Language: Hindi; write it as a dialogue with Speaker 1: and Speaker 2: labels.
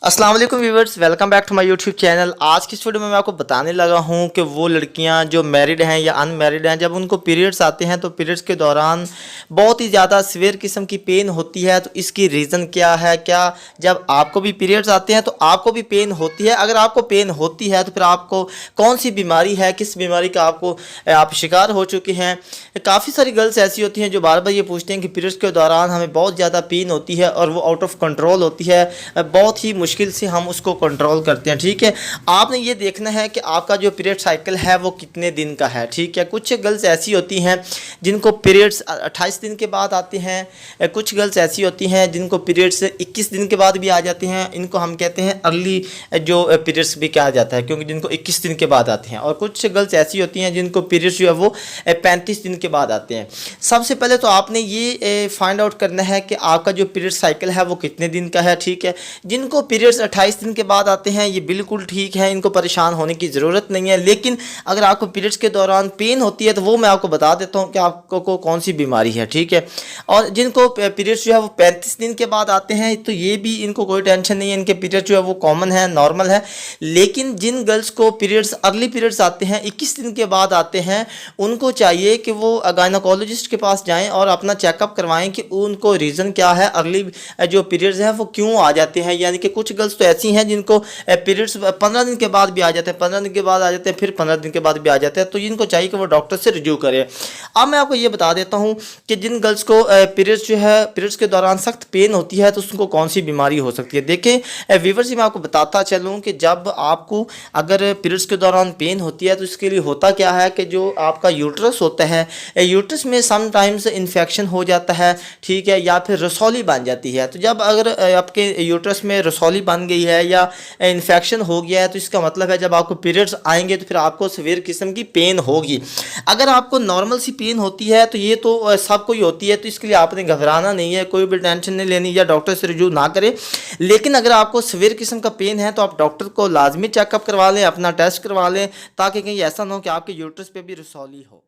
Speaker 1: अस्सलाम वालेकुम viewers, welcome back to my YouTube channel. आज की इस वीडियो में मैं आपको बताने लगा हूं कि वो लड़कियां जो मैरिड हैं या अनमैरिड हैं, जब उनको पीरियड्स आते हैं तो पीरियड्स के दौरान बहुत ही ज़्यादा सीवियर किस्म की पेन होती है। तो इसकी रीज़न क्या है? क्या जब आपको भी पीरियड्स आते हैं तो आपको भी पेन होती है? अगर आपको पेन होती है तो फिर आपको कौन सी बीमारी है, किस बीमारी का आप शिकार हो चुके हैं? काफ़ी सारी गर्ल्स ऐसी होती हैं जो बार बार ये पूछते हैं कि पीरियड्स के दौरान हमें बहुत ज़्यादा पेन होती है और वो आउट ऑफ कंट्रोल होती है, बहुत ही मुश्किल से हम उसको कंट्रोल करते हैं। ठीक है, आपने ये देखना है कि आपका जो पीरियड साइकिल है वो कितने दिन का है। ठीक है, कुछ गर्ल्स ऐसी होती हैं जिनको पीरियड्स 28 दिन के बाद आते हैं, कुछ गर्ल्स ऐसी होती हैं जिनको पीरियड्स 21 दिन के बाद भी आ जाते हैं। इनको हम कहते हैं अर्ली जो पीरियड्स भी कहा जाता है, क्योंकि जिनको 21 दिन के बाद आते हैं। और कुछ गर्ल्स ऐसी होती हैं जिनको पीरियड्स जो है वो 35 दिन के बाद आते हैं। सबसे पहले तो आपने ये फाइंड आउट करना है कि आपका जो पीरियड साइकिल है वो कितने दिन का है। ठीक है, जिनको पीरियड्स 28 दिन के बाद आते हैं ये बिल्कुल ठीक है, इनको परेशान होने की ज़रूरत नहीं है। लेकिन अगर आपको पीरियड्स के दौरान पेन होती है तो वो मैं आपको बता देता हूँ कि आपको कौन सी बीमारी है। ठीक है, और जिनको पीरियड्स जो है वो 35 दिन के बाद आते हैं तो ये भी इनको कोई टेंशन नहीं है, इनके पीरियड जो है वो कॉमन है, नॉर्मल है। लेकिन जिन गर्ल्स को पीरियड्स अर्ली पीरियड्स आते हैं 21 दिन के बाद आते हैं, उनको चाहिए कि वो गायनोकोलॉजिस्ट के पास जाएँ और अपना चेकअप करवाएँ कि उनको रीज़न क्या है, अर्ली जो पीरियड्स हैं वो क्यों आ जाते हैं। यानी कि कुछ गर्ल्स तो ऐसी हैं जिनको पीरियड्स 15 दिन के बाद भी आ जाते हैं, 15 दिन के बाद आ जाते हैं, फिर 15 दिन के बाद भी आ जाते हैं। तो इनको चाहिए कि वो डॉक्टर से रिव्यू करें। अब मैं आपको ये बता देता हूँ कि जिन गर्ल्स को पीरियड्स जो है पीरियड्स के दौरान सख्त पेन होती है तो उसको कौन सी बीमारी हो सकती है। देखें व्यूअर्स, मैं आपको बताता चलूँ कि जब आपको अगर पीरियड्स के दौरान पेन होती है तो इसके लिए होता क्या है कि जो आपका यूट्रस होता है, यूट्रस में समटाइम्स इन्फेक्शन हो जाता है। ठीक है, या फिर रसौली बन जाती है। तो जब अगर आपके यूट्रस में रसौली बन गई है या इन्फेक्शन हो गया है तो इसका मतलब है जब आपको पीरियड्स आएंगे तो फिर आपको सीवियर किस्म की पेन होगी। अगर आपको नॉर्मल सी पेन होती है तो ये तो सबको ही होती है, तो इसके लिए आपने घबराना नहीं है, कोई भी टेंशन नहीं लेनी या डॉक्टर से रिव्यू ना करें। लेकिन अगर आपको सीवियर किस्म का पेन है तो आप डॉक्टर को लाजमी चेकअप करवा लें, अपना टेस्ट करवा लें, ताकि कहीं ऐसा ना हो कि आपके यूट्रस पे भी रसौली हो।